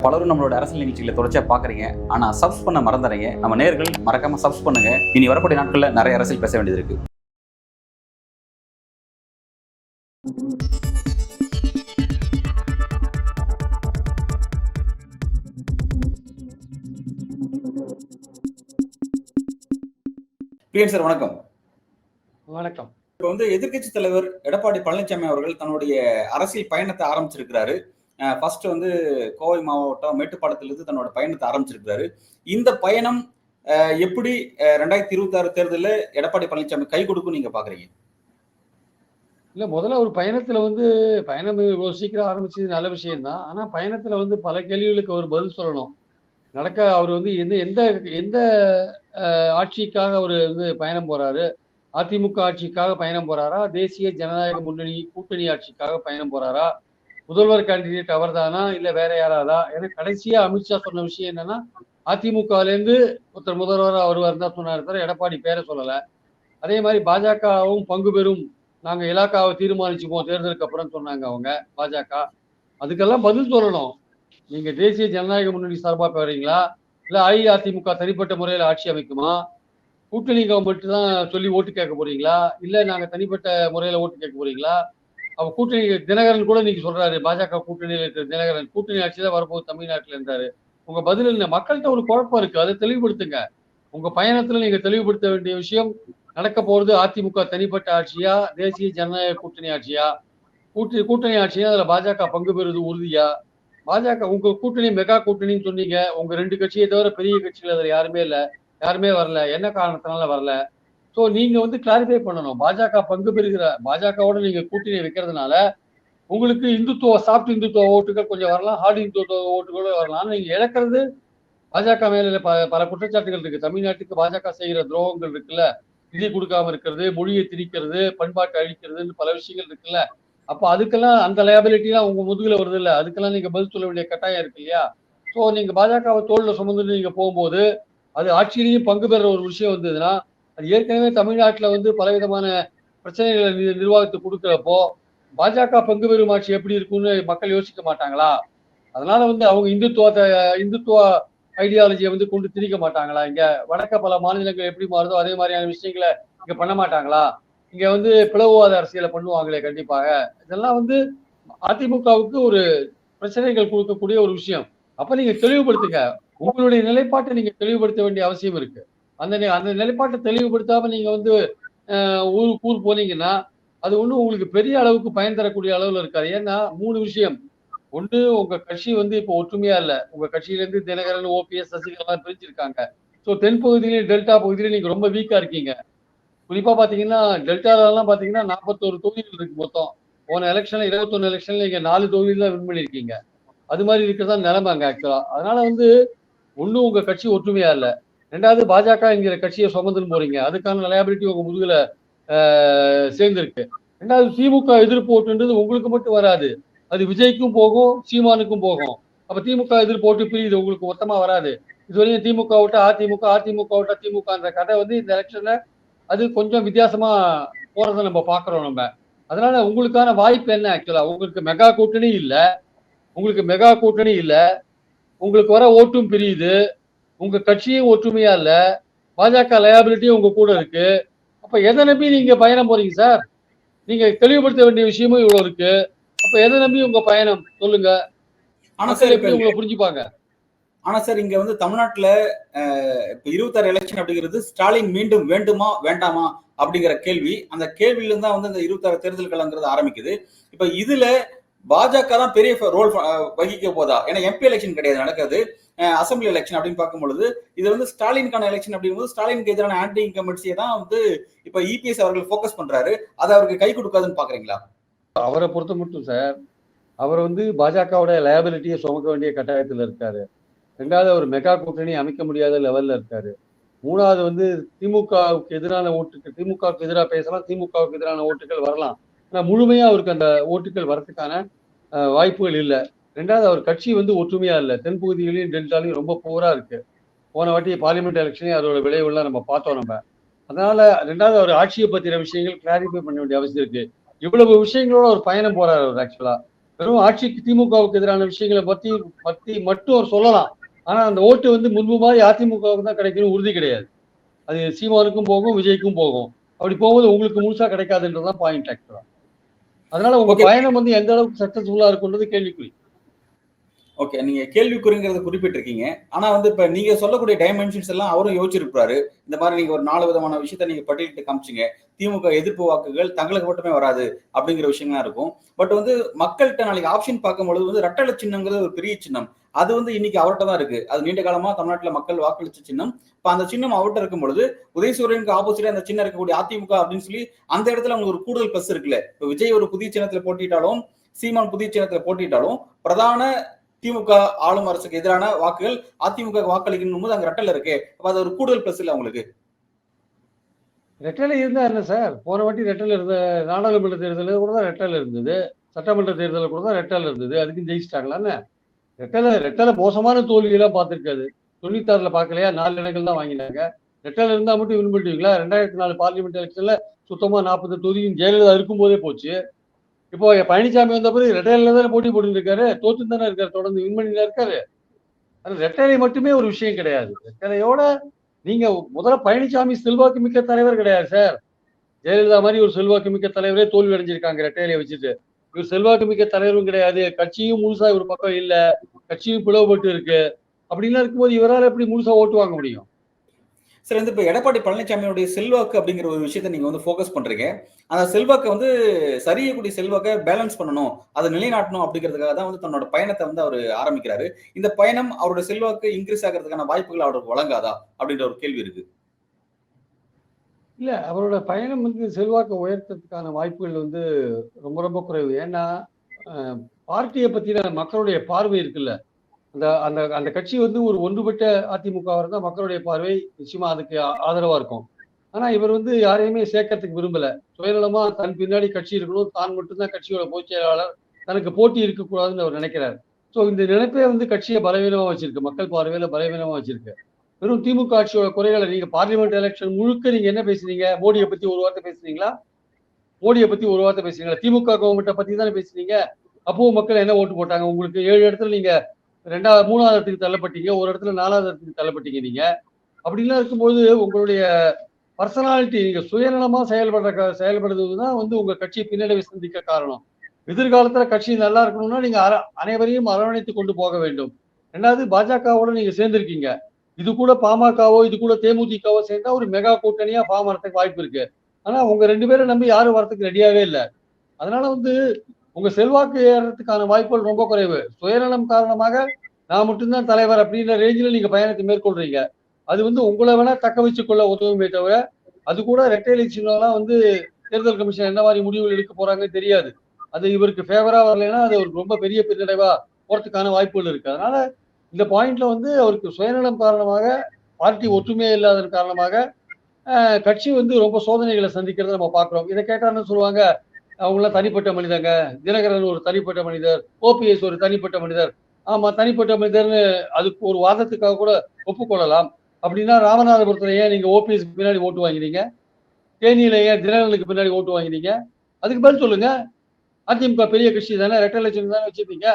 பலரும் நம்மளோட அரசியல் நிகழ்ச்சிகளை தொடர்ச்சியா பாக்குறீங்க. ஆனா சப்ஸ் பண்ண மறந்துறீங்க. நம்ம நேயர்கள் மறக்காம சப்ஸ் பண்ணுங்க. இனி வரக்கூடிய நாட்கள்ல நிறைய அரசியல் பேச வேண்டியது இருக்கு. பிரியன் சார் வணக்கம். வணக்கம். இப்போ எதிர்க்கட்சி தலைவர் எடப்பாடி பழனிசாமி அவர்கள் தன்னுடைய அரசியல் பயணத்தை ஆரம்பிச்சிருக்கிறாரு. ஃபர்ஸ்ட் கோவை மாவட்டம் மேட்டுப்பாளையத்திலிருந்து தன்னோட பயணத்தை ஆரம்பிச்சிருக்கிறாரு. இந்த பயணம் எப்படி 2026 தேர்தலில் எடப்பாடி பழனிசாமி கை கொடுக்கும் நீங்க பாக்குறீங்க? இல்ல, முதல்ல ஒரு பயணத்துல பயணம் இவ்வளவு சீக்கிரம் ஆரம்பிச்சது நல்ல விஷயம் தான். ஆனா பயணத்துல பல கேள்விகளுக்கு அவர் பதில் சொல்லணும். அவர் எந்த எந்த எந்த ஆட்சிக்காக அவர் பயணம் போறாரு? அதிமுக ஆட்சிக்காக பயணம் போறாரா? தேசிய ஜனநாயக முன்னணி கூட்டணி ஆட்சிக்காக பயணம் போறாரா? முதல்வர் கேண்டிடேட் அவர் தானா, இல்ல வேற யாராதா? ஏன்னா கடைசியா அமித்ஷா சொன்ன விஷயம் என்னன்னா, அதிமுகல இருந்து ஒருத்தர் முதல்வரா வருவார் தான் சொன்னாரு தவிர எடப்பாடி பேரை சொல்லல. அதே மாதிரி பாஜகவும் பங்கு பெறும், நாங்க இலாக்காவை தீர்மானிச்சுப்போம் தேர்தலுக்கு அப்புறம் சொன்னாங்க அவங்க பாஜக. அதுக்கெல்லாம் பதில் சொல்லணும். நீங்க தேசிய ஜனநாயக முன்னணி சார்பா போறீங்களா, இல்ல அஇஅதிமுக தனிப்பட்ட முறையில் ஆட்சி அமைக்குமா, கூட்டணி கவர்மெண்ட் தான் சொல்லி ஓட்டு கேட்க போறீங்களா, இல்ல நாங்க தனிப்பட்ட முறையில ஓட்டு கேட்க போறீங்களா? அவ கூட்டணி தினகரன் கூட நீங்க சொல்றாரு, பாஜக கூட்டணியில் இருக்கிற தினகரன் கூட்டணி ஆட்சி தான் வரப்போகுது தமிழ்நாட்டில் இருந்தாரு. உங்க பதில் என்ன? மக்கள்கிட்ட ஒரு குழப்பம் இருக்கு, அதை தெளிவுபடுத்துங்க. உங்க பயணத்துல நீங்க தெளிவுபடுத்த வேண்டிய விஷயம், நடக்க போறது அதிமுக தனிப்பட்ட ஆட்சியா, தேசிய ஜனநாயக கூட்டணி ஆட்சியா? கூட்டணி ஆட்சியா அதுல பாஜக பங்கு பெறுவது உறுதியா? பாஜக உங்க கூட்டணி மெகா கூட்டணின்னு சொன்னீங்க. உங்க 2 கட்சியை தவிர பெரிய கட்சிகள் அதுல யாருமே இல்ல, யாருமே வரல. என்ன காரணத்தினால வரல? சோ நீங்க கிளாரிஃபை பண்ணணும். பாஜக பங்கு பெறுகிற பாஜகவோட நீங்க கூட்டணி வைக்கிறதுனால உங்களுக்கு சாஃப்ட் இந்துத்துவ ஓட்டுகள் கொஞ்சம் வரலாம், ஹார்ட் இந்துத்துவ ஓட்டுகளும் வரலாம். நீங்க இழக்கிறது பாஜக மேல பல குற்றச்சாட்டுகள் இருக்கு. தமிழ்நாட்டுக்கு பாஜக செய்கிற துரோகங்கள் இருக்குல்ல, நிதி கொடுக்காம இருக்கிறது, மொழியை திணிக்கிறது, பண்பாட்டை அழிக்கிறதுன்னு பல விஷயங்கள் இருக்குல்ல. அப்ப அதுக்கெல்லாம் அந்த லயபிலிட்டி எல்லாம் உங்க முதுகுல வருது இல்ல, அதுக்கெல்லாம் நீங்க பதில் சொல்ல வேண்டிய கட்டாயம் இருக்கு இல்லையா? சோ நீங்க பாஜகவை தோல்ல சுமந்து நீங்க போகும்போது அது ஆட்சியிலையும் பங்கு பெற ஒரு விஷயம் வந்ததுன்னா, அது ஏற்கனவே தமிழ்நாட்டுல பலவிதமான பிரச்சனைகளை நிர்வாகத்துக்கு கொடுக்கிறப்போ பாஜக பங்கு பெறும் ஆட்சி எப்படி இருக்கும்னு மக்கள் யோசிக்க மாட்டாங்களா? அதனால அவங்க இந்துத்துவ ஐடியாலஜியை கொண்டு திணிக்க மாட்டாங்களா? இங்க வடக்க பல மாநிலங்கள் எப்படி மாறுதோ அதே மாதிரியான விஷயங்களை இங்க பண்ண மாட்டாங்களா? இங்க பிளவுவாத அரசியலை பண்ணுவாங்களே கண்டிப்பாக. இதெல்லாம் அதிமுகவுக்கு ஒரு பிரச்சனைகள் கொடுக்கக்கூடிய ஒரு விஷயம். அப்ப நீங்க தெளிவுபடுத்துங்க. உங்களுடைய நிலைப்பாட்டை நீங்க தெளிவுபடுத்த வேண்டிய அவசியம் இருக்கு. அந்த நிலைப்பாட்டை தெளிவுபடுத்தாம நீங்க ஊர் போனீங்கன்னா அது உங்களுக்கு பெரிய அளவுக்கு பயன் தரக்கூடிய அளவுல இருக்காது. ஏன்னா 3 விஷயம். ஒன்று, உங்க கட்சி இப்ப ஒற்றுமையா இல்ல. உங்க கட்சியில இருந்து தினகரன், ஓபிஎஸ், சசிகலா இருக்காங்க. சோ தென் பகுதியிலும் டெல்டா பகுதியிலும் நீங்க ரொம்ப வீக்கா இருக்கீங்க. குறிப்பா பாத்தீங்கன்னா டெல்டாலாம் பாத்தீங்கன்னா 41 தொகுதிகள் இருக்கு மொத்தம். போன எலெக்ஷன்ல 21 எலெக்ஷன்ல நீங்க 4 தொகுதியில தான் வின் பண்ணிருக்கீங்க. அது மாதிரி இருக்கிறதா நிலைமை அங்க ஆக்சுவலா. அதனால ஒண்ணு உங்க கட்சி ஒற்றுமையா இல்ல. 2வது பாஜக என்கிற கட்சியை சுமந்துன்னு போறீங்க. அதுக்கான லயபிலிட்டி உங்க முதுகுல சேர்ந்திருக்கு. 2வது திமுக எதிர்ப்பு ஓட்டுன்றது உங்களுக்கு மட்டும் வராது. அது விஜய்க்கும் போகும், சீமானுக்கும் போகும். அப்ப திமுக எதிர்ப்பு ஓட்டு பிரியுது, உங்களுக்கு மொத்தமா வராது. இதுவரையும் திமுக விட்ட அதிமுக, அதிமுக விட்ட திமுக கதை இந்த எலெக்ஷன்ல அது கொஞ்சம் வித்தியாசமா போறதை நம்ம பாக்குறோம் நம்ம. அதனால உங்களுக்கான வாய்ப்பு என்ன ஆக்சுவலா? உங்களுக்கு மெகா கூட்டணி இல்ல, உங்களுக்கு வர ஓட்டும் பிரியுது, உங்க கட்சியும் ஒற்றுமையா இல்ல, பாஜக லயபிலிட்டியும் உங்க கூட இருக்கு. அப்ப எதை நம்பி நீங்க பயணம் போறீங்க சார்? நீங்க தெளிவுபடுத்த வேண்டிய விஷயமும் இவ்வளவு இருக்கு. அப்ப எதை நம்பி உங்க பயணம் சொல்லுங்க? ஆனா சார் எப்படி உங்களை புரிஞ்சுப்பாங்க? ஆனா சார் இங்க தமிழ்நாட்டுல இப்ப 26 எலெக்ஷன் அப்படிங்கிறது ஸ்டாலின் மீண்டும் வேண்டுமா வேண்டாமா அப்படிங்கிற கேள்வி. அந்த கேள்வியில தான் இந்த 26 தேர்தல் களங்கிறது ஆரம்பிக்குது. இப்ப இதுல பாஜக தான் பெரிய ரோல் வகிக்க போதா? ஏன்னா எம்பி எலெக்ஷன் கிடையாது நடக்குது, அசம்பிளி எலெக்ஷன் அப்படின்னு பார்க்கும்பொழுது இது ஸ்டாலினுக்கான எலெக்ஷன் அப்படிங்கும்போது ஸ்டாலினுக்கு எதிரான ஆன்டி இன்கம்பன்சியை தான் இப்ப இபிஎஸ் அவர்கள் போக்கஸ் பண்றாரு. அதை அவருக்கு கை கொடுக்காதுன்னு பாக்குறீங்களா? அவரை பொறுத்த மட்டும் சார், அவர் பாஜகவோட லயபிலிட்டியை சுமக்க வேண்டிய கட்டாயத்தில் இருக்காரு. 2வது ஒரு மெகா கூட்டணி அமைக்க முடியாத லெவல்ல இருக்காரு. 3வது திமுகவுக்கு எதிரான ஓட்டுகள், திமுகவுக்கு எதிராக பேசலாம், திமுகவுக்கு எதிரான ஓட்டுகள் வரலாம். ஆனா முழுமையா அவருக்கு அந்த ஓட்டுகள் வரதுக்கான வாய்ப்புகள் இல்லை. 2வது அவர் கட்சி ஒற்றுமையா இல்லை. தென்பகுதிகளையும் டெல்டாலையும் ரொம்ப போரா இருக்கு. போன வாட்டி பார்லிமெண்ட் எலெக்ஷனே அதோட விளைவுலாம் நம்ம பார்த்தோம் நம்ம. அதனால 2வது அவர் ஆட்சியை பத்தின விஷயங்கள் கிளாரிஃபை பண்ண வேண்டிய அவசியம் இருக்கு. இவ்வளவு விஷயங்களோட ஒரு பயணம் போறாரு அவர் ஆக்சுவலா. வெறும் ஆட்சிக்கு திமுகவுக்கு எதிரான விஷயங்களை பத்தி பத்தி மட்டும் அவர் சொல்லலாம். ஆனா அந்த ஓட்டு வந்து முன்பு மாதிரி அதிமுகவுக்கு தான் கிடைக்கணும் உறுதி கிடையாது. அது சீமானுக்கும் போகும், விஜய்க்கும் போகும். அப்படி போகும்போது உங்களுக்கு முழுசா கிடைக்காதுன்றதுதான் பாயிண்ட் ஆக்சுவலா. அதனால உங்க ஓகே. பயணம் வந்து எந்த அளவுக்கு சக்சஸ்ஃபுல்லா இருக்குன்றது கேள்விக்குறி. ஓகே. நீங்க கேள்விக்குறிங்கிறத குறிப்பிட்டிருக்கீங்க. ஆனா வந்து இப்ப நீங்க சொல்லக்கூடிய டைமென்ஷன்ஸ் எல்லாம் அவரும் யோசிச்சிருப்பாரு. இந்த மாரி நீங்க ஒரு 4 விதமான விஷயத்த நீங்க பட்டியலிட்டு காமிச்சீங்க. திமுக எதிர்ப்பு வாக்குகள் தங்களுக்கு மட்டுமே வராது அப்படிங்கிற விஷயங்கள்லாம் இருக்கும். பட் வந்து மக்கள்ட்ட நாளைக்கு ஆப்ஷன் பார்க்கும்பொழுது வந்து ரெட்டை சின்னம்ங்கிறது ஒரு பெரிய சின்னம். அது வந்து இன்னைக்கு அவர்ட்ட தான் இருக்கு. அது நீண்ட காலமா தமிழ்நாட்டுல மக்கள் வாக்களிச்ச சின்னம். இப்ப அந்த சின்னம் அவர்ட்ட இருக்கும் பொழுது, உதயசூரியனுக்கு ஆப்போசிட்டா அந்த சின்னம் இருக்கக்கூடிய அதிமுக அப்படின்னு சொல்லி அந்த இடத்துல அவங்களுக்கு ஒரு கூடுதல் பிளஸ் இருக்குல்ல. இப்ப விஜய் ஒரு புதிய சின்னத்துல போட்டியிட்டாலும், சீமான் புதிய சின்னத்துல போட்டியிட்டாலும், பிரதான திமுக ஆளும் அரசுக்கு எதிரான வாக்குகள் அதிமுக வாக்களிக்கணும் போது அங்க ரெட்டல் இருக்கு. அப்ப அது ஒரு கூடுதல் பிளஸ் இல்ல உங்களுக்கு. ரெட்டலை இருந்தா என்ன சார்? போன வாட்டி ரெட்டல் இருந்த நாடாளுமன்ற தேர்தலில் கூட தான் ரெட்டல் இருந்தது. சட்டமன்ற தேர்தலில் கூட தான் ரெட்டல் இருந்தது. அதுக்கும் ஜெயிச்சிட்டாங்களா என்ன? ரெட்டலை மோசமான தோல்வியெல்லாம் பார்த்திருக்காது. 96ல பார்க்கலையா? 4 இடங்கள் தான் வாங்கினாங்க. ரெட்டல் இருந்தா மட்டும் வின் பண்ணிட்டீங்களா? 2004 பார்லிமெண்ட் எலெக்ஷன்ல சுத்தமா 40 தொகுதியும் ஜெயலலிதா இருக்கும்போதே போச்சு. இப்போ பழனிசாமி வந்த பிறகு ரெட்டையில தானே போட்டி போட்டு இருக்காரு. தோத்து தானே இருக்காரு. தொடர்ந்து வின் பண்ணி இருக்காரு. அது ரெட்டைலை மட்டுமே ஒரு விஷயம் கிடையாது. ரெட்டைலையோட நீங்க முதல்ல பழனிசாமி செல்வாக்கு மிக்க தலைவர் கிடையாது சார். ஜெயலலிதா மாதிரி ஒரு செல்வாக்கு மிக்க தலைவரே தோல்வி அடைஞ்சிருக்காங்க ரெட்டையிலையை வச்சுட்டு. இவர் செல்வாக்கு மிக்க தலைவரும் கிடையாது. கட்சியும் முழுசா ஒரு பக்கம் இல்ல. கட்சியும் பிளவுபட்டு இருக்கு. அப்படிலாம் இருக்கும்போது இவரால் எப்படி முழுசா ஓட்டு வாங்க முடியும்? சார் வந்து இப்ப எடப்பாடி பழனிசாமியுடைய செல்வாக்கு அப்படிங்கிற ஒரு விஷயத்த நீங்க வந்து ஃபோக்கஸ் பண்றீங்க. அந்த செல்வாக்க வந்து சரியக்கூடிய செல்வாக்க பேலன்ஸ் பண்ணணும். அத நிலைநாட்டணும் அப்படிங்கிறதுக்காக தான் வந்து தன்னோட பயணத்த வந்து அவரு ஆரம்பிக்கிறாரு. இந்த பயணம் அவருடைய செல்வாக்கு இன்கிரீஸ் ஆகுறதுக்கான வாய்ப்புகள் அவருக்கு வழங்காதா? அப்படின்ற ஒரு கேள்வி இருக்கு. இல்ல அவரோட பயணம் வந்து செல்வாக்க உயர்த்தறதுக்கான வாய்ப்புகள் வந்து ரொம்ப ரொம்ப குறைவு. ஏன்னா, அ பார்ட்டிய பத்தின மக்களுடைய பார்வை இருக்குல்ல. அந்த அந்த அந்த கட்சி வந்து ஒரு ஒன்றுபட்ட அதிமுகவா இருந்தா மக்களுடைய பார்வை நிச்சயமா அதுக்கு ஆதரவா இருக்கும். ஆனா இவர் வந்து யாரையுமே சேர்க்கறதுக்கு விரும்பல. சுயநலமா தன் பின்னாடி கட்சி இருக்கணும். தான் மட்டும் தான் கட்சியோட பொதுச் செயலாளர். தனக்கு போட்டி இருக்கக்கூடாதுன்னு அவர் நினைக்கிறார். ஸோ இந்த நினைப்பே வந்து கட்சிய பலவீனமா வச்சிருக்கு. மக்கள் பார்வையில பலவீனமா வச்சிருக்கு. வெறும் திமுக ஆட்சியோட குறைகள நீங்க பார்லிமெண்ட் எலெக்ஷன் முழுக்க நீங்க என்ன பேசுனீங்க? மோடிய பத்தி ஒரு வார்த்தை பேசுனீங்களா? மோடிய பத்தி ஒரு வார்த்தை பேசுனீங்களா? திமுக கவர்மெண்ட்ட பத்தி தானே பேசுனீங்க. அப்பவும் மக்கள் என்ன ஓட்டு போட்டாங்க? உங்களுக்கு 7 இடத்துல நீங்க 3வது இடத்துக்கு தள்ளப்பட்டீங்க. ஒரு இடத்துல 4வது இடத்துக்கு தள்ளப்பட்டீங்க நீங்க. அப்படிலாம் இருக்கும்போது உங்களுடைய பர்சனாலிட்டி நீங்க சுயநலமா செயல்படுறது தான் வந்து உங்க கட்சியை பின்னடைவை சந்திக்க காரணம். எதிர்காலத்துல கட்சி நல்லா இருக்கணும்னா நீங்க அனைவரையும் அரவணைத்து கொண்டு போக வேண்டும். 2வது பாஜகவோட நீங்க சேர்ந்திருக்கீங்க. இது கூட பாமகவோ, இது கூட தேமுதிகவோ சேர்ந்தா ஒரு மெகா கூட்டணியா ஃபார்ம் ஆறதுக்கு வாய்ப்பு இருக்கு. ஆனா உங்க 2 பேரை நம்பி யாரும் வரதுக்கு ரெடியாவே இல்ல. அதனால வந்து உங்க செல்வாக்கு ஏறதுக்கான வாய்ப்புகள் ரொம்ப குறைவு. சுயநலம் காரணமாக நான் மட்டும்தான் தலைவர் அப்படின்ற ரேஞ்சில நீங்க பயணத்தை மேற்கொள்றீங்க. அது வந்து உங்கள வேணா தக்க வச்சுக் கொள்ள உதவுமே தவிர, அது கூட இரட்டை இலை சின்னம்லாம் வந்து தேர்தல் கமிஷன் என்ன மாரி முடிவுகள் எடுக்க போறாங்கன்னு தெரியாது. அது இவருக்கு ஃபேவரா வரலைன்னா, அது அவருக்கு ரொம்ப பெரிய பின்னடைவா போறதுக்கான வாய்ப்புகள் இருக்கு. அதனால இந்த பாயிண்ட்ல வந்து அவருக்கு சுயநலம் காரணமாக, பார்ட்டி ஒற்றுமையே இல்லாததன் காரணமாக, கட்சி வந்து ரொம்ப சோதனைகளை சந்திக்கிறத நம்ம பார்க்கிறோம். இத கேட்டா என்ன சொல்லுவாங்க, அவங்கலாம் தனிப்பட்ட மனிதங்க. தினகரன் ஒரு தனிப்பட்ட மனிதர். ஓபிஎஸ் ஒரு தனிப்பட்ட மனிதர். ஆமா, தனிப்பட்ட மனிதர்ன்னு அதுக்கு ஒரு வாதத்துக்காக கூட ஒப்புக்கொள்ளலாம். அப்படின்னா ராமநாதபுரத்துல ஏன் நீங்க ஓபிஎஸ்க்கு பின்னாடி ஓட்டு வாங்கினீங்க? தேனியில ஏன் தினகரனுக்கு பின்னாடி ஓட்டு வாங்கினீங்க? அதுக்கு பதில் சொல்லுங்க. அதிமுக பெரிய கட்சி தானே, இரட்டை இலட்சம் தானே வச்சிருந்தீங்க.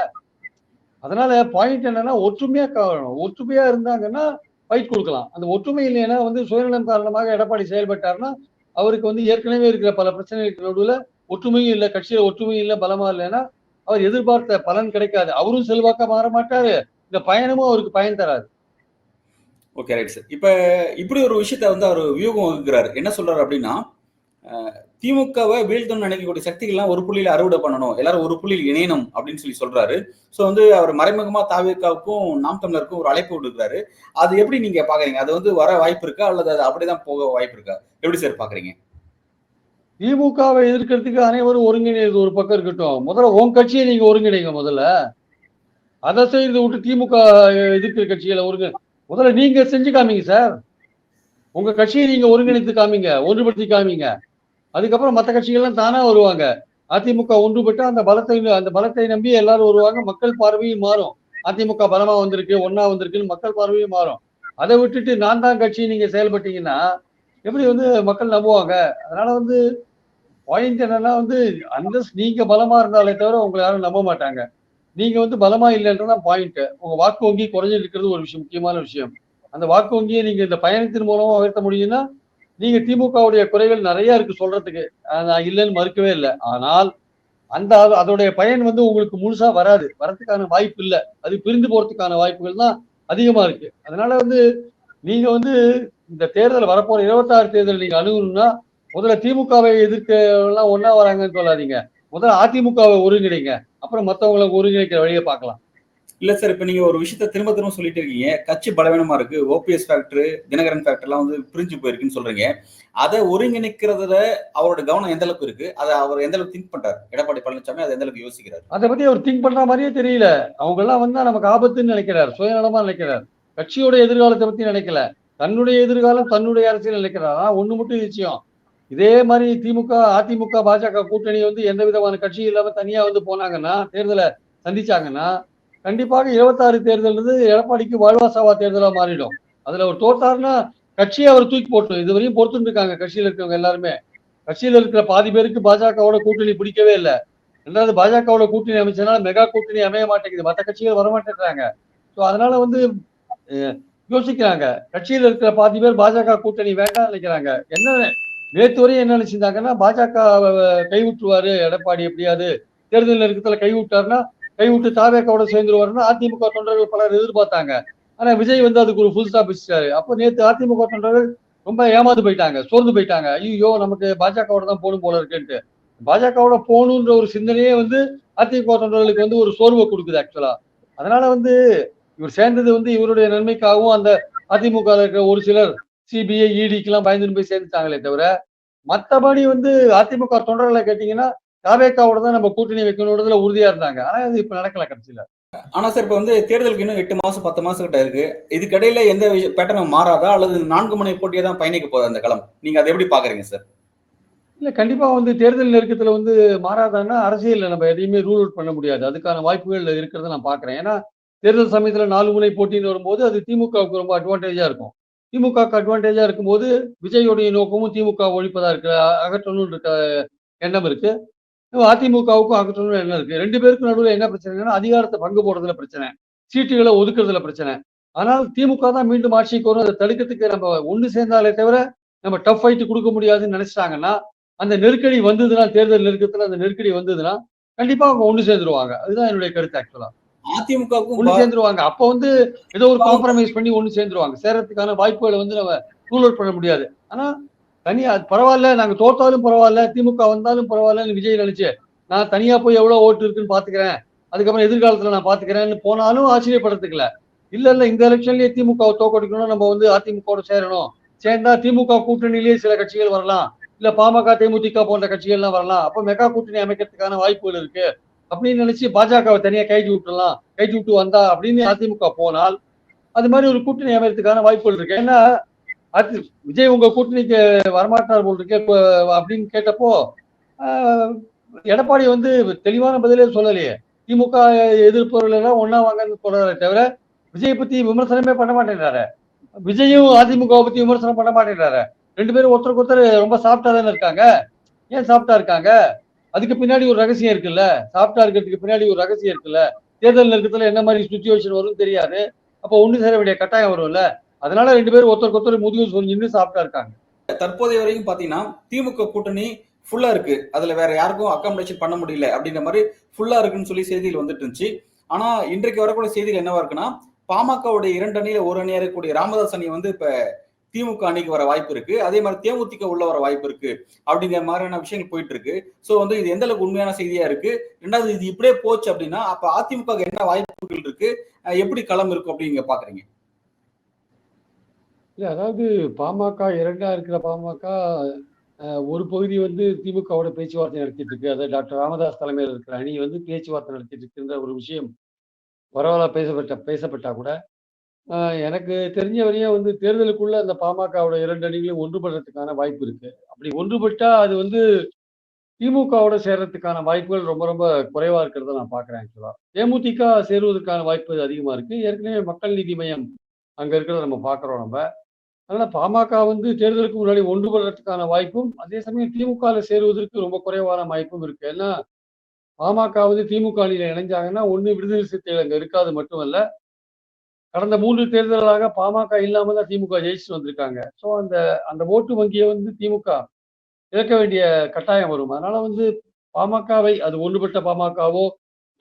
அதனால பாயிண்ட் என்னன்னா ஒற்றுமையா காணணும். ஒற்றுமையா இருந்தாங்கன்னா ஃபைட் கொடுக்கலாம். அந்த ஒற்றுமை இல்லைன்னா வந்து சுயநலம் காரணமாக எடப்பாடி செயல்பட்டாருன்னா, அவருக்கு வந்து ஏற்கனவே இருக்கிற பல பிரச்சனைகளுக்கு நடுவுல ஒற்றுமையும் இல்ல, கட்சியில ஒற்றுமையும் இல்ல, பலமா இல்லைன்னா, அவர் எதிர்பார்த்த பலன் கிடைக்காது. அவரும் செல்வாக்கா மாற மாட்டாரு. இந்த பயணமும் அவருக்கு பயன் தராது. Okay right sir. இப்ப இப்படி ஒரு விஷயத்த வந்து அவரு வியூகம் வகுக்கிறாரு. என்ன சொல்றாரு அப்படின்னா, திமுகவ வீழ்த்தணும்னு நினைக்கக்கூடிய சக்திகள்லாம் ஒரு புள்ளியில அறுவடை பண்ணணும். எல்லாரும் ஒரு புள்ளியில் இணையணும் அப்படின்னு சொல்லி சொல்றாரு. சோ வந்து அவர் மறைமுகமா தாவேகாவுக்கும் நாம் தமிழருக்கும் ஒரு அழைப்பு விடுக்கிறாரு. அது எப்படி நீங்க பாக்குறீங்க? அது வந்து வர வாய்ப்பு இருக்கா? அல்லது அது அப்படிதான் போக வாய்ப்பு இருக்கா? எப்படி சார் பாக்குறீங்க? திமுகவை எதிர்க்கிறதுக்கு அனைவரும் ஒருங்கிணைறது ஒரு பக்கம் இருக்கட்டும். முதல்ல உன் கட்சியை நீங்க ஒருங்கிணைங்க முதல்ல. அதை செய்யறதை விட்டு திமுக எதிர்க்கிற கட்சிகளை முதல்ல நீங்க செஞ்சு காமிங்க சார். உங்க கட்சியை நீங்க ஒருங்கிணைத்து காமிங்க, ஒன்றுபடுத்தி காமிங்க. அதுக்கப்புறம் மற்ற கட்சிகள்லாம் தானா வருவாங்க. அதிமுக ஒன்றுபட்டு அந்த பலத்தை நம்பி எல்லாரும் வருவாங்க. மக்கள் பார்வையும் மாறும். அதிமுக பலமா வந்திருக்கு, ஒன்னா வந்திருக்குன்னு மக்கள் பார்வையும் மாறும். அதை விட்டுட்டு நான் தான் கட்சி நீங்க செயல்பட்டீங்கன்னா எப்படி வந்து மக்கள் நம்புவாங்க? அதனால வந்து பாயிண்ட் என்னன்னா வந்து நீங்க பலமா இருந்தாலே தவிர உங்களை யாரும் நம்ப மாட்டாங்க. நீங்க வந்து பலமா இல்லைன்றதான் பாயிண்ட். உங்க வாக்கு வங்கி குறைஞ்சிட்டு இருக்கிறது ஒரு விஷயம், முக்கியமான விஷயம். அந்த வாக்கு வங்கியை நீங்க இந்த பயணத்தின் மூலமா உயர்த்த முடியும்னா, நீங்க திமுகவுடைய குறைகள் நிறைய இருக்கு சொல்றதுக்கு. நான் இல்லைன்னு மறுக்கவே இல்லை. ஆனால் அதோடைய பயன் வந்து உங்களுக்கு முழுசா வராது. வரதுக்கான வாய்ப்பு இல்ல. அது பிரிந்து போறதுக்கான வாய்ப்புகள் தான் அதிகமா இருக்கு. அதனால வந்து நீங்க வந்து இந்த தேர்தல் வரப்போற 26 தேர்தல் நீங்க அணுகணும்னா, முதல்ல திமுகவை எதிர்க்கலாம் ஒண்ணா வராங்கன்னு சொல்லாதீங்க. முதல்ல அதிமுகவை ஒருங்கிணைங்க. அப்புறம் மத்தவங்கள ஒருங்கிணைக்கிற வழிய பார்க்கலாம். இல்ல சார், இப்ப நீங்க ஒரு விஷயத்த திரும்ப திரும்ப சொல்லிட்டு இருக்கீங்க. கட்சி பலவீனமா இருக்கு. ஓபிஎஸ் ஃபேக்டர், தினகரன் ஃபேக்டர்லாம் வந்து பிரிஞ்சு போயிருக்குன்னு சொல்றீங்க. அதை ஒருங்கிணைக்கிறதுல அவரோட கவனம் எந்த அளவுக்கு இருக்கு? அதை அவர் எந்த அளவுக்கு திங்க் பண்றாரு? எடப்பாடி பழனிசாமி அதை எந்த அளவுக்கு யோசிக்கிறாரு? அதை பத்தி அவர் திங்க் பண்ற மாதிரியே தெரியல. அவங்க எல்லாம் வந்தா நமக்கு ஆபத்துன்னு நினைக்கிறார். சுயநலமா நினைக்கிறார். கட்சியோட எதிர்காலத்தை பத்தி நினைக்கல. தன்னுடைய எதிர்காலம், தன்னுடைய அரசியல் நினைக்கிறார். ஆனா ஒண்ணு மட்டும் நிச்சயம். இதே மாதிரி திமுக, அதிமுக, பாஜக கூட்டணி வந்து எந்த விதமான கட்சி இல்லாம தனியா வந்து போனாங்கன்னா, தேர்தலை சந்திச்சாங்கன்னா, கண்டிப்பாக 26 தேர்தல் வந்து எடப்பாடிக்கு வாழ்வாசாவா தேர்தலா மாறிடும். அதுல அவர் தோத்தாருன்னா கட்சியை அவர் தூக்கி போட்டோம். இதுவரையும் பொறுத்துட்டு இருக்காங்க கட்சியில இருக்கிறவங்க எல்லாருமே. கட்சியில இருக்கிற பாதி பேருக்கு பாஜகவோட கூட்டணி பிடிக்கவே இல்லை. ரெண்டாவது பாஜகவோட கூட்டணி அமைச்சனால மெகா கூட்டணி அமைய மாட்டேங்குது. மற்ற கட்சிகள் வரமாட்டேங்கிறாங்க. ஸோ அதனால வந்து யோசிக்கிறாங்க. கட்சியில இருக்கிற பாதி பேர் பாஜக கூட்டணி வேண்டாம்னு நினைக்கிறாங்க. என்ன நேத்து வரையும் என்ன நினைச்சிருந்தாங்கன்னா, பாஜக கைவிட்டுருவாரு எடப்பாடி எப்படியாவது தேர்தல் நெருக்கத்துல கைவிட்டாருன்னா, கைவிட்டு தாவேக்காவோட சேர்ந்துருவாருன்னா அதிமுக தொண்டர்கள் பலர் எதிர்பார்த்தாங்க. ஆனா விஜய் வந்து அதுக்கு ஒரு ஃபுல் ஸ்டாப் வச்சுட்டாரு. அப்போ நேத்து அதிமுக தொண்டர்கள் ரொம்ப ஏமாந்து போயிட்டாங்க, சோர்ந்து போயிட்டாங்க. ஐயோ நமக்கு பாஜகவோட தான் போகணும் போல இருக்குன்ட்டு. பாஜகவோட போகணுன்ற ஒரு சிந்தனையே வந்து அதிமுக தொண்டர்களுக்கு வந்து ஒரு சோர்வை கொடுக்குது ஆக்சுவலா. அதனால வந்து இவர் சேர்ந்தது வந்து இவருடைய நன்மைக்காகவும் அந்த அதிமுக இருக்கிற ஒரு சிலர் சிபிஐ இடிக்கு எல்லாம் பயந்துன்னு போய் சேர்ந்துட்டாங்களே தவிர, மத்தபடி வந்து அதிமுக தொண்டர்களை கேட்டீங்கன்னா தாவேக்காவோட தான் நம்ம கூட்டணி வைக்கணுன்றதுல உறுதியா இருந்தாங்க. ஆனா அது இப்ப நடக்கல கடைசியில. ஆனா சார், இப்ப வந்து தேர்தலுக்கு இன்னும் 8 மாசம் 10 மாசம் கிட்ட இருக்கு. இதுக்கிடையில எந்த பேட்டர்னும் மாறாதா, அல்லது 4 முனை போட்டியே தான் பயணிக்க போகுது அந்த களம்? நீங்க அதை எப்படி பாக்குறீங்க சார்? இல்ல கண்டிப்பா வந்து தேர்தல் நெருக்கத்துல வந்து மாறாதான்னா அரசியல்ல நம்ம எதையுமே ரூல் அவுட் பண்ண முடியாது. அதுக்கான வாய்ப்புகள் இருக்கிறத நான் பாக்குறேன். ஏன்னா தேர்தல் சமயத்துல 4 முனை போட்டின்னு வரும்போது அது திமுகவுக்கு ரொம்ப அட்வான்டேஜா இருக்கும். திமுகவுக்கு அட்வான்டேஜா இருக்கும்போது விஜயோடைய நோக்கமும் திமுக ஒழிப்பதா இருக்கு, அகற்றணும் இருக்க எண்ணம் இருக்கு. அதிமுகவுக்கும் அகற்றணும் எண்ணம் இருக்கு. 2 பேருக்கும் நடுவில் என்ன பிரச்சனைன்னா அதிகாரத்தை பங்கு போடுறதுல பிரச்சனை, சீட்டுகளை ஒதுக்குறதுல பிரச்சனை. ஆனால் திமுக தான் மீண்டும் ஆட்சிக்கு வரும். அதை தடுக்கிறதுக்கு நம்ம ஒண்ணு சேர்ந்தாலே தவிர நம்ம டஃப் ஃபைட் கொடுக்க முடியாதுன்னு நினைச்சிட்டாங்கன்னா, அந்த நெருக்கடி வந்ததுன்னா, தேர்தல் நெருக்கத்துல அந்த நெருக்கடி வந்ததுன்னா கண்டிப்பா அவங்க ஒண்ணு சேர்ந்துருவாங்க. அதுதான் என்னுடைய கருத்து ஆக்சுவலா. அதிமுகவுக்கும் ஒண்ணு சேர்ந்துருவாங்க. அப்ப வந்து ஏதோ ஒரு காம்ப்ரமைஸ் பண்ணி ஒண்ணு சேர்ந்துருவாங்க. சேர்றதுக்கான வாய்ப்புகளை வந்து நம்ம ரூல் அவுட் பண்ண முடியாது. ஆனா தனியா பரவாயில்ல, நாங்க தோத்தாலும் பரவாயில்ல, திமுக வந்தாலும் பரவாயில்லன்னு விஜய் நினைச்சு நான் தனியா போய் எவ்வளவு ஓட்டு இருக்குன்னு பாத்துக்கிறேன், அதுக்கப்புறம் எதிர்காலத்துல நான் பாத்துக்கிறேன்னு போனாலும் ஆச்சரியப்படுறதுக்கு இல்ல. இல்ல இல்ல இந்த எலெக்ஷன்லயே திமுக தோக்கடிக்கணும், நம்ம வந்து அதிமுக சேரணும். சேர்ந்தா திமுக கூட்டணியிலேயே சில கட்சிகள் வரலாம், இல்ல பாமக, தேமுதிக போன்ற கட்சிகள்லாம் வரலாம். அப்ப மெகா கூட்டணி அமைக்கிறதுக்கான வாய்ப்புகள் இருக்கு அப்படின்னு நினைச்சு பாஜகவை தனியா கழட்டி விட்டுறலாம், கழட்டி விட்டு வந்தா அப்படின்னு அதிமுக போனால் அது மாதிரி ஒரு கூட்டணி அமைறதுக்கான வாய்ப்புகள் இருக்கு. ஏன்னா அது விஜய் உங்க கூட்டணிக்கு வரமாட்டார் போல் இருக்கே அப்படின்னு கேட்டப்போ எடப்பாடி வந்து தெளிவான பதிலே சொல்லலையே. திமுக எதிர்ப்பவர்கள் எல்லாம் ஒன்னா வாங்கன்னு சொல்றாரு தவிர விஜய் பத்தி விமர்சனமே பண்ண மாட்டேங்கிறாரு. விஜயும் அதிமுக பத்தி விமர்சனம் பண்ண மாட்டேங்கிறாரு. 2 பேரும் ஒருத்தருக்கு ஒருத்தர் ரொம்ப சாஃப்டா தானே இருக்காங்க. ஏன் சாஃப்டா இருக்காங்க? அதுக்கு பின்னாடி ஒரு ரகசியம் இருக்குல்ல. சாஃப்டா இருக்கிறதுக்கு பின்னாடி ஒரு ரகசியம் இருக்குல்ல. தேர்தல் நெருக்கத்துல என்ன மாதிரி சுச்சுவேஷன் வரும்னு தெரியாது. அப்போ ஒண்ணு சேர வேண்டிய கட்டாயம் வரும்ல. அதனால 2 பேரும் ஒருத்தருக்கு ஒருத்தர் முதுகு சொரிஞ்சுன்னு சாஃப்டா இருக்காங்க. தற்போதைய வரைக்கும் பாத்தீங்கன்னா திமுக கூட்டணி ஃபுல்லா இருக்கு. அதுல வேற யாருக்கும் அகாமடேஷன் பண்ண முடியல அப்படின்ற மாதிரி ஃபுல்லா இருக்குன்னு சொல்லி செய்திகள் வந்துட்டு இருந்துச்சு. ஆனா இன்றைக்கு வரக்கூடிய செய்திகள் என்னவா இருக்குன்னா, பாமகவுடைய 2 அணியில ஒரு அணியா இருக்கக்கூடிய ராமதாஸ் அணி வந்து இப்ப திமுக அணிக்கு வர வாய்ப்பு இருக்கு. அதே மாதிரி தேமுதிக உள்ள வர வாய்ப்பு இருக்கு அப்படிங்கிற மாதிரியான விஷயங்கள் போயிட்டு இருக்கு. சோ வந்து இது எந்த அளவுக்கு உண்மையான செய்தியா இருக்கு? ரெண்டாவது, இது இப்படியே போச்சு அப்படின்னா அப்ப அதிமுக என்ன வாய்ப்புகள் இருக்கு, எப்படி களம் இருக்கும் அப்படிங்க பாக்குறீங்க? இல்ல அதாவது பாமக 2ஆ இருக்கிற பாமக ஒரு பகுதி வந்து திமுகவோட பேச்சுவார்த்தை நடத்திட்டு இருக்கு. அதாவது டாக்டர் ராமதாஸ் தலைமையில் இருக்கிற அணி வந்து பேச்சுவார்த்தை நடத்திட்டு இருக்குன்ற ஒரு விஷயம் பரவலா பேசப்பட்டா கூட எனக்கு தெரிஞ்ச வரையும் வந்து தேர்தலுக்குள்ள அந்த பாமகவோட 2 அணிகளையும் ஒன்றுபடுறதுக்கான வாய்ப்பு இருக்கு. அப்படி ஒன்றுபட்டா அது வந்து திமுகவோட சேர்றதுக்கான வாய்ப்புகள் ரொம்ப ரொம்ப குறைவா இருக்கிறத நான் பாக்குறேன் ஆக்சுவலா. தேமுதிக சேருவதற்கான வாய்ப்பு அதிகமா இருக்கு. ஏற்கனவே மக்கள் நீதி மையம் அங்க இருக்கிறத நம்ம பாக்குறோம் நம்ம. அதனால பாமக வந்து தேர்தலுக்கு முன்னாடி ஒன்றுபடுறதுக்கான வாய்ப்பும், அதே சமயம் திமுகல சேருவதற்கு ரொம்ப குறைவான வாய்ப்பும் இருக்கு. ஏன்னா, பாமக வந்து திமுக அணியில இணைஞ்சாங்கன்னா, ஒண்ணு விடுதலை சிறுத்தைகள் அங்க இருக்காது மட்டுமல்ல, கடந்த 3 தேர்தல்களாக பாமக இல்லாம தான் திமுக ஜெயிச்சுட்டு வந்திருக்காங்க. ஸோ அந்த அந்த ஓட்டு வங்கிய வந்து திமுக இழக்க வேண்டிய கட்டாயம் வரும். அதனால வந்து பாமகவை அது ஒன்றுபட்ட பாமகவோ,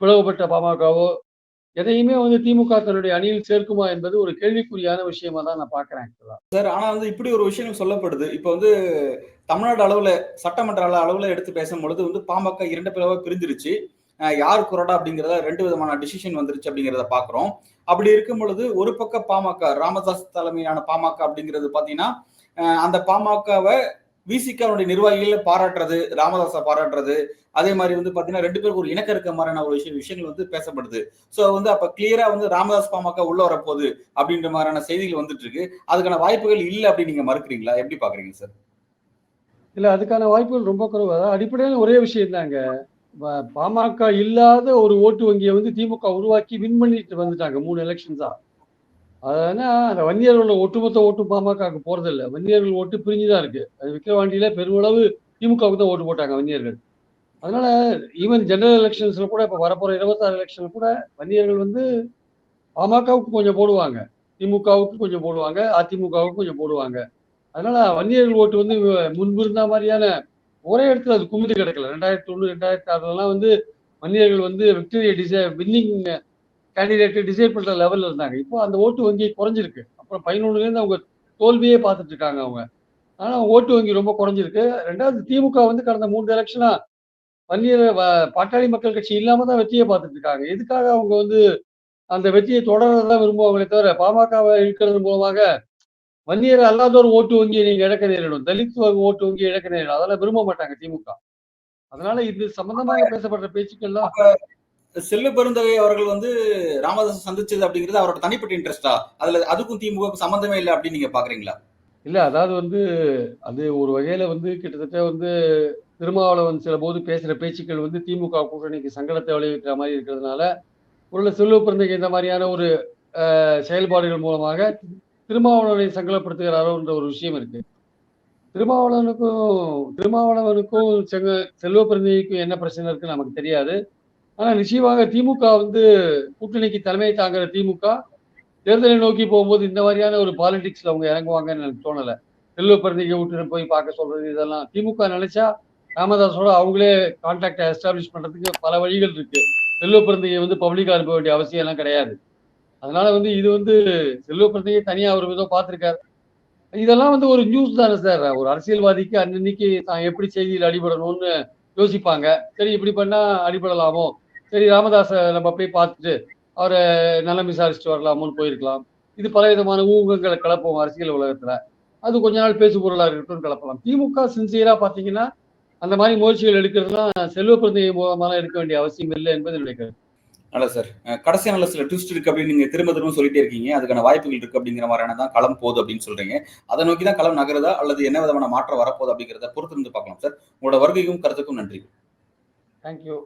பிளவுபட்ட பாமகவோ எதையுமே வந்து திமுக தன்னுடைய அணியில் சேர்க்குமா என்பது ஒரு கேள்விக்குறியான விஷயமா தான் நான் பார்க்கிறேன் ஆக்சுவலா. சார், ஆனா வந்து இப்படி ஒரு விஷயம் சொல்லப்படுது. இப்ப வந்து தமிழ்நாடு அளவுல, சட்டமன்ற அளவுல எடுத்து பேசும்பொழுது வந்து பாமக 2 பிளவா பிரிஞ்சிருச்சு. யார் குரடா அப்படிங்கிறத 2 விதமான டிசிஷன் வந்துருச்சு அப்படிங்கிறத பார்க்கிறோம். அப்படி இருக்கும் பொழுது ஒரு பக்கம் பாமக, ராமதாஸ் தலைமையிலான பாமக அப்படிங்கிறது பார்த்தீங்கன்னா, அந்த பாமகவ விசிகவுடைய நிர்வாகிகள் பாராட்டுறது, ராமதாஸ பாராட்டுறது, அதே மாரி வந்து பார்த்தீங்கன்னா 2 பேருக்கு ஒரு இணக்கம் இருக்க மாரியான ஒரு விஷயங்கள் வந்து பேசப்படுது. ஸோ வந்து அப்ப கிளியரா வந்து ராமதாஸ் பாமக உள்ள வரப்போகுது அப்படின்ற மாரியான செய்திகள் வந்துட்டு இருக்கு. அதுக்கான வாய்ப்புகள் இல்ல அப்படின்னு நீங்க மறுக்கிறீங்களா? எப்படி பார்க்குறீங்க சார்? இல்ல அதுக்கான வாய்ப்புகள் ரொம்ப குறைவு. அதாவது அடிப்படையில ஒரே விஷயம் தாங்க. பாமக இல்லாத ஒரு ஓட்டு வங்கிய வந்து திமுக உருவாக்கி வின் பண்ணிட்டு வந்துட்டாங்க 3 எலக்ஷன்ஸா. அதனா அந்த வன்னியர்களோட ஒட்டுமொத்த ஓட்டு பாமகவுக்கு போறதில்ல. வன்னியர்கள் ஓட்டு பிரிஞ்சு தான் இருக்கு. அது விக்கிரவாண்டியில பெருமளவு திமுகவுக்கு தான் ஓட்டு போட்டாங்க வன்னியர்கள். அதனால ஈவன் ஜெனரல் எலக்ஷன்ஸ்ல கூட இப்ப வரப்போற 26 எலக்ஷன்ல கூட வன்னியர்கள் வந்து பாமகவுக்கு கொஞ்சம் போடுவாங்க. திமுகவுக்கு கொஞ்சம் போடுவாங்க. அதிமுகவுக்கு கொஞ்சம் போடுவாங்க. அதனால வன்னியர்கள் ஓட்டு வந்து முன்பு இருந்த மாரியான ஒரே இடத்துல அது குமிந்து கிடக்கல. 2001, 2006லலாம் வந்து வன்னியர்கள் வந்து வின்னிங் கேண்டிடேட் டிசைட் பண்ற லெவல்ல இருந்தாங்க. இப்போ அந்த ஓட்டு வங்கி குறைஞ்சிருக்கு. அப்புறம் 11லேருந்து அவங்க தோல்வியே பார்த்துட்டு இருக்காங்க அவங்க. ஆனா ஓட்டு வங்கி ரொம்ப குறைஞ்சிருக்கு. 2வது திமுக வந்து கடந்த 3 எலக்ஷனா வன்னியர் பாட்டாளி மக்கள் கட்சி இல்லாம தான் வெற்றியே பார்த்துட்டு இருக்காங்க. எதுக்காக அவங்க வந்து அந்த வெற்றியை தொடர்றத தான் விரும்புவாங்களே தவிர, பாமகவ இழுக்கிறது மூலமாக வன்னியர் அல்லாத ஒரு ஓட்டு வங்கியை நீங்க இழக்க நேரிடும். தலித் ஓட்டு வங்கியை இழக்க நேரிடும். அதெல்லாம் விரும்ப மாட்டாங்க திமுக. அதனால இது சம்பந்தமாக பேசப்படுற பேச்சுக்கள்லாம் செல்வ பெருந்தகை அவர்கள் வந்து ராமதாஸ சந்திச்சது அப்படிங்கிறது அவரோட தனிப்பட்ட இன்ட்ரெஸ்ட்டா? அதுல அதுக்கும் திமுகவுக்கும் சம்மந்தமே இல்ல அப்படின்னு நீங்க பார்க்குறீங்களா? இல்ல அதாவது வந்து அது ஒரு வகையில வந்து கிட்டத்தட்ட வந்து திருமாவளவன் சிலபோது பேசுற பேச்சுக்கள் வந்து திமுக கூட்டணிக்கு சங்கடத்தை விளைவிக்கிற மாரி இருக்கிறதுனால, ஒருவேள செல்வ பெருந்தகை இந்த மாரியான ஒரு செயல்பாடுகள் மூலமாக திருமாவளவனை சங்கடப்படுத்துகிறாரோன்ற ஒரு விஷயம் இருக்கு. திருமாவளவனுக்கும் திருமாவளவனுக்கும் செல்வ பெருந்தகைக்கும் என்ன பிரச்சனை இருக்குன்னு நமக்கு தெரியாது. ஆனா நிச்சயமாக திமுக வந்து கூட்டணிக்கு தலைமை தாங்குற திமுக தேர்தலை நோக்கி போகும்போது இந்த மாதிரியான ஒரு பாலிடிக்ஸ்ல அவங்க இறங்குவாங்கன்னு எனக்கு தோணல. செல்வ பெருந்தகையை விட்டுட்டு போய் பார்க்க சொல்றது இதெல்லாம் திமுக நினைச்சா ராமதாஸோட அவங்களே கான்டாக்ட எஸ்டாப்ளிஷ் பண்றதுக்கு பல வழிகள் இருக்கு. செல்வ பெருந்தகையை வந்து பப்ளிக்கா அனுப்ப வேண்டிய அவசியம் எல்லாம் கிடையாது. அதனால வந்து இது வந்து செல்வ பெருந்தகையை தனியா அவர் ஏதோ பார்த்திருக்காரு. இதெல்லாம் வந்து ஒரு நியூஸ் தானே சார். ஒரு அரசியல்வாதிக்கு அன்னன்னைக்கு தான் எப்படி செய்தியில் அடிபடணும்னு யோசிப்பாங்க. சரி இப்படி பண்ணா அடிபடலாமோ, சரி ராமதாஸ நம்ம போய் பார்த்துட்டு அவர நலம் விசாரிச்சுட்டு வரலாமோன்னு போயிருக்கலாம். இது பலவிதமான ஊகங்கள கிளப்பும் அரசியல் உலகத்துல. அது கொஞ்ச நாள் பேசு பொருளா இருக்கட்டும்னு கிளப்பலாம். திமுக சின்சியரா பார்த்தீங்கன்னா, அந்த மாரி முயற்சிகள் எடுக்கிறதுலாம் செல்வ பெருந்தகை மூலமாலாம் எடுக்க வேண்டிய அவசியம் இல்ல என்பது என்னுடைய கருத்து. நல்ல சார். கடைசியா நல்ல சில ட்விஸ்ட் இருக்கு அப்படின்னு நீங்க திரும்ப திரும்ப சொல்லிட்டே இருக்கீங்க. அதுக்கான வாய்ப்புகள் இருக்கு அப்படிங்கிற மாரியான தான் களம் போகுது அப்படின்னு சொல்றீங்க. அத நோக்கி தான் களம் நகருதா? அல்லது என்ன விதமான மாற்றம் வரப்போகுது அப்படிங்கிறத பொறுத்திருந்து பார்க்கலாம் சார். உங்களோட வருகைக்கும், கருத்துக்கும் நன்றி. Thank you.